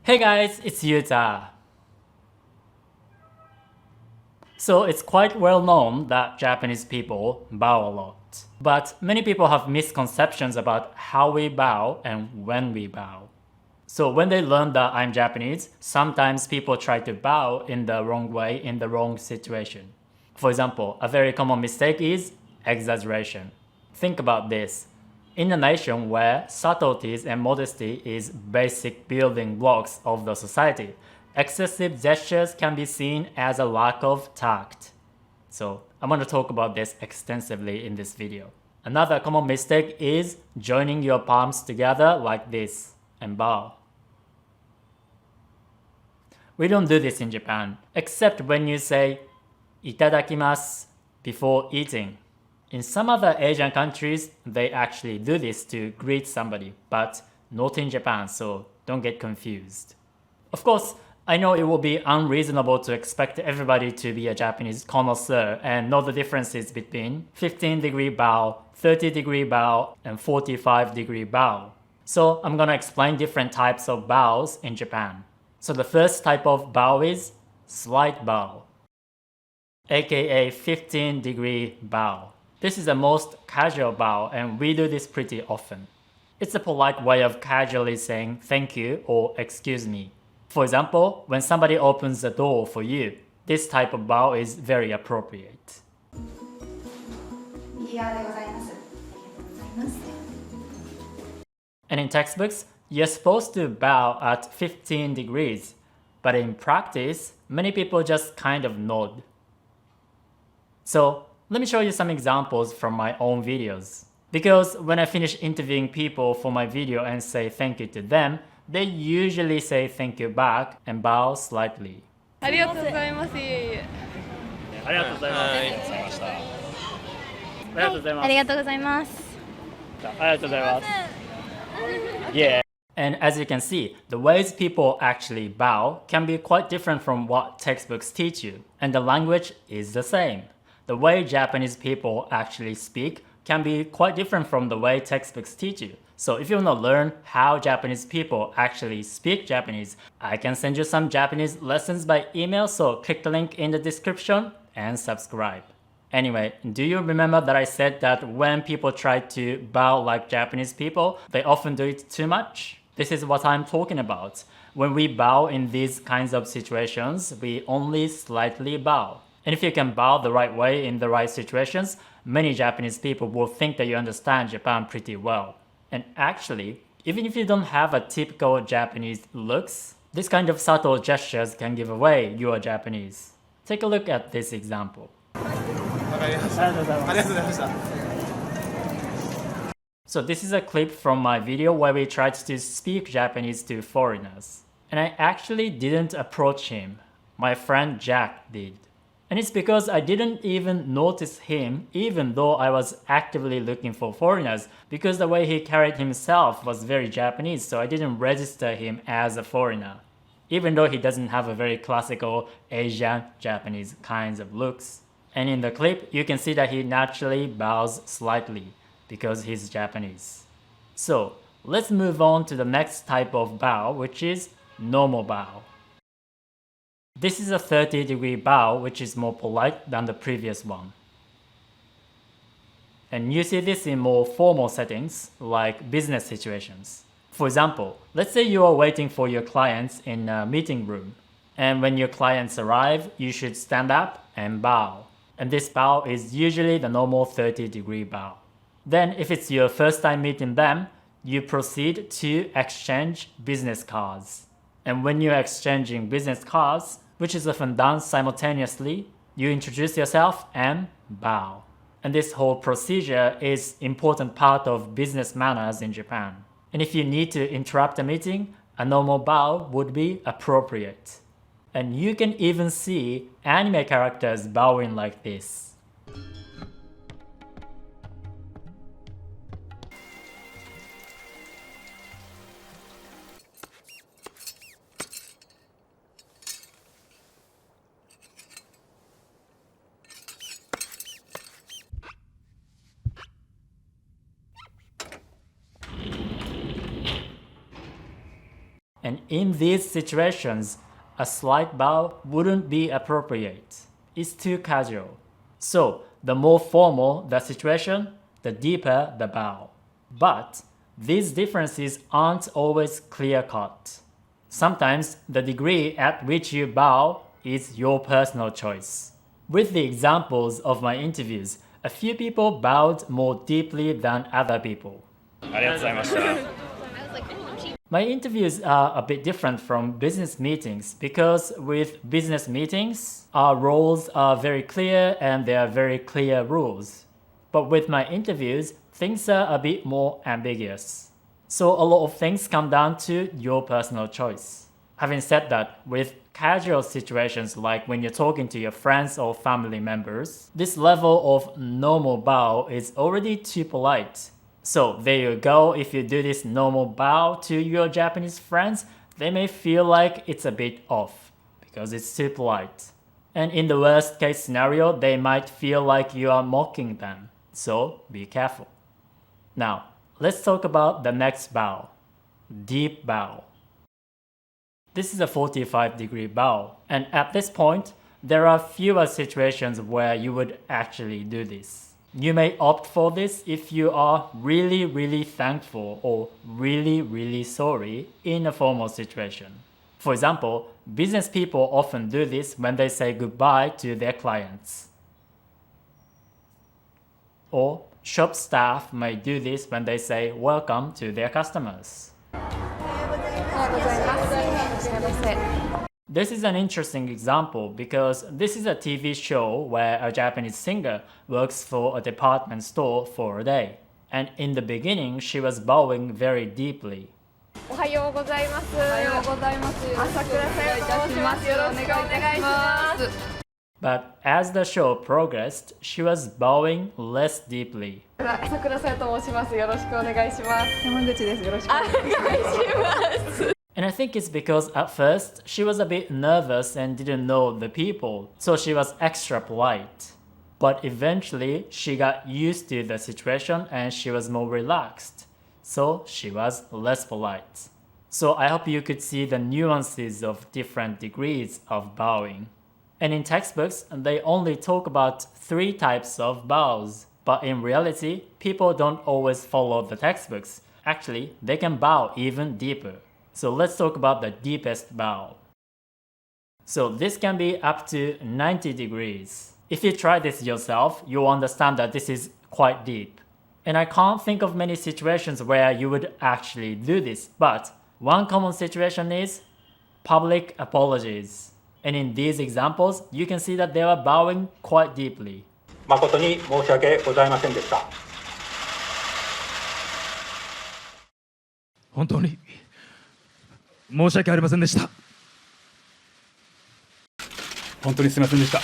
Hey guys, it's Yuta. So it's quite well known that Japanese people bow a lot. But many people have misconceptions about how we bow and when we bow. So when they learn that I'm Japanese, sometimes people try to bow in the wrong way in the wrong situation. For example, a very common mistake is exaggeration. Think about this. In a nation where subtleties and modesty is basic building blocks of the society, excessive gestures can be seen as a lack of tact. So I'm going to talk about this extensively in this video. Another common mistake is joining your palms together like this and bow. We don't do this in Japan, except when you say itadakimasu before eating. In some other Asian countries, they actually do this to greet somebody, but not in Japan, so don't get confused. Of course, I know it will be unreasonable to expect everybody to be a Japanese connoisseur and know the differences between 15-degree bow, 30-degree bow, and 45-degree bow. So I'm gonna explain different types of bows in Japan. So the first type of bow is slight bow, aka 15-degree bow. This is the most casual bow and we do this pretty often. It's a polite way of casually saying thank you or excuse me. For example, when somebody opens the door for you, this type of bow is very appropriate. And in textbooks, you're supposed to bow at 15 degrees, but in practice, many people just kind of nod. So let me show you some examples from my own videos. Because when I finish interviewing people for my video and say thank you to them, they usually say thank you back and bow slightly. ありがとうございます。いえいえ。ありがとうございます。ありがとうございました。ありがとうございます。ありがとうございます。ありがとうございます。Yeah. And as you can see, the ways people actually bow can be quite different from what textbooks teach you, and the language is the same. The way Japanese people actually speak can be quite different from the way textbooks teach you. So if you want to learn how Japanese people actually speak Japanese, I can send you some Japanese lessons by email, so click the link in the description and subscribe. Anyway, do you remember that I said that when people try to bow like Japanese people, they often do it too much? This is what I'm talking about. When we bow in these kinds of situations, we only slightly bow. And if you can bow the right way in the right situations, many Japanese people will think that you understand Japan pretty well. And actually, even if you don't have a typical Japanese looks, this kind of subtle gestures can give away you are Japanese. Take a look at this example. So this is a clip from my video where we tried to speak Japanese to foreigners. And I actually didn't approach him. My friend Jack did. And it's because I didn't even notice him even though I was actively looking for foreigners, because the way he carried himself was very Japanese, so I didn't register him as a foreigner. Even though he doesn't have a very classical Asian Japanese kinds of looks. And in the clip, you can see that he naturally bows slightly because he's Japanese. So let's move on to the next type of bow, which is normal bow. This is a 30-degree bow, which is more polite than the previous one. And you see this in more formal settings, like business situations. For example, let's say you are waiting for your clients in a meeting room. And when your clients arrive, you should stand up and bow. And this bow is usually the normal 30-degree bow. Then if it's your first time meeting them, you proceed to exchange business cards. And when you're exchanging business cards, which is often done simultaneously, you introduce yourself and bow. And this whole procedure is an important part of business manners in Japan. And if you need to interrupt a meeting, a normal bow would be appropriate. And you can even see anime characters bowing like this. And in these situations, a slight bow wouldn't be appropriate. It's too casual. So, the more formal the situation, the deeper the bow. But these differences aren't always clear-cut. Sometimes the degree at which you bow is your personal choice. With the examples of my interviews, a few people bowed more deeply than other people. ありがとうございました。 My interviews are a bit different from business meetings because with business meetings, our roles are very clear and there are very clear rules. But with my interviews, things are a bit more ambiguous. So a lot of things come down to your personal choice. Having said that, with casual situations like when you're talking to your friends or family members, this level of normal bow is already too polite. So there you go, if you do this normal bow to your Japanese friends, they may feel like it's a bit off because it's too polite. And in the worst case scenario, they might feel like you are mocking them. So be careful. Now, let's talk about the next bow. Deep bow. This is a 45-degree bow, and at this point, there are fewer situations where you would actually do this. You may opt for this if you are really thankful or really sorry in a formal situation. For example, business people often do this when they say goodbye to their clients. Or shop staff may do this when they say welcome to their customers. This is an interesting example because this is a TV show where a Japanese singer works for a department store for a day. And in the beginning, she was bowing very deeply. おはようございます。おはようございます。朝倉さやと申します。よろしくお願いします。 But as the show progressed, she was bowing less deeply. 朝倉さやと申します。よろしくお願いします。山口です。よろしくお願いします。 And I think it's because at first she was a bit nervous and didn't know the people, so she was extra polite. But eventually she got used to the situation and she was more relaxed, so she was less polite. So I hope you could see the nuances of different degrees of bowing. And in textbooks, they only talk about 3 types of bows. But in reality, people don't always follow the textbooks. Actually, they can bow even deeper. So let's talk about the deepest bow. So this can be up to 90 degrees. If you try this yourself, you'll understand that this is quite deep. And I can't think of many situations where you would actually do this, but one common situation is public apologies. And in these examples, you can see that they are bowing quite deeply. 誠に申し訳ございませんでした。本当に申し訳ありませんでした。本当にすみませんでした。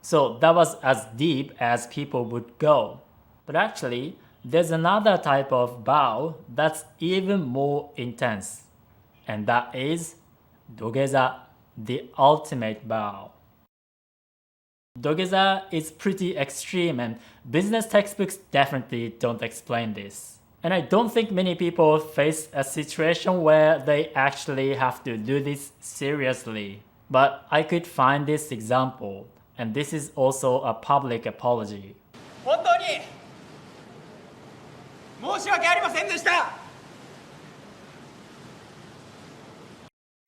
So that was as deep as people would go. But actually, there's another type of bow that's even more intense. And that is Dogeza, the ultimate bow. Dogeza is pretty extreme and business textbooks definitely don't explain this. And I don't think many people face a situation where they actually have to do this seriously. But I could find this example, and this is also a public apology. 本当に申し訳ありませんでした。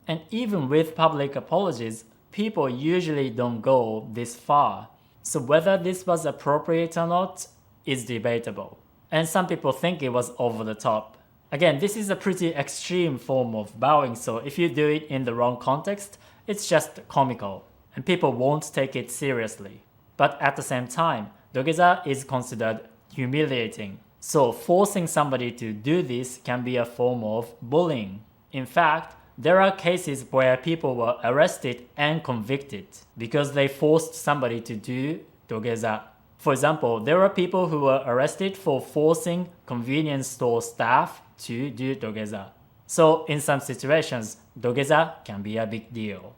And even with public apologies, people usually don't go this far. So whether this was appropriate or not is debatable. And some people think it was over the top. Again, this is a pretty extreme form of bowing, so if you do it in the wrong context, it's just comical, and people won't take it seriously. But at the same time, Dogeza is considered humiliating. So forcing somebody to do this can be a form of bullying. In fact, there are cases where people were arrested and convicted because they forced somebody to do Dogeza. For example, there were people who were arrested for forcing convenience store staff to do Dogeza. So in some situations, Dogeza can be a big deal.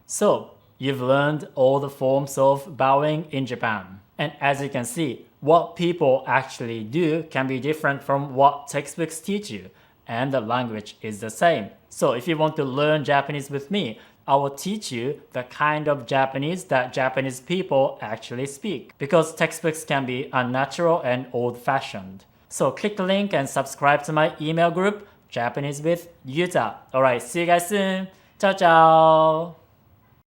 So you've learned all the forms of bowing in Japan. And as you can see, what people actually do can be different from what textbooks teach you. and the language is the same. So if you want to learn Japanese with me, I will teach you the kind of Japanese that Japanese people actually speak, because textbooks can be unnatural and old-fashioned. So click the link and subscribe to my email group, Japanese with Yuta. Alright, see you guys soon. Ciao, ciao.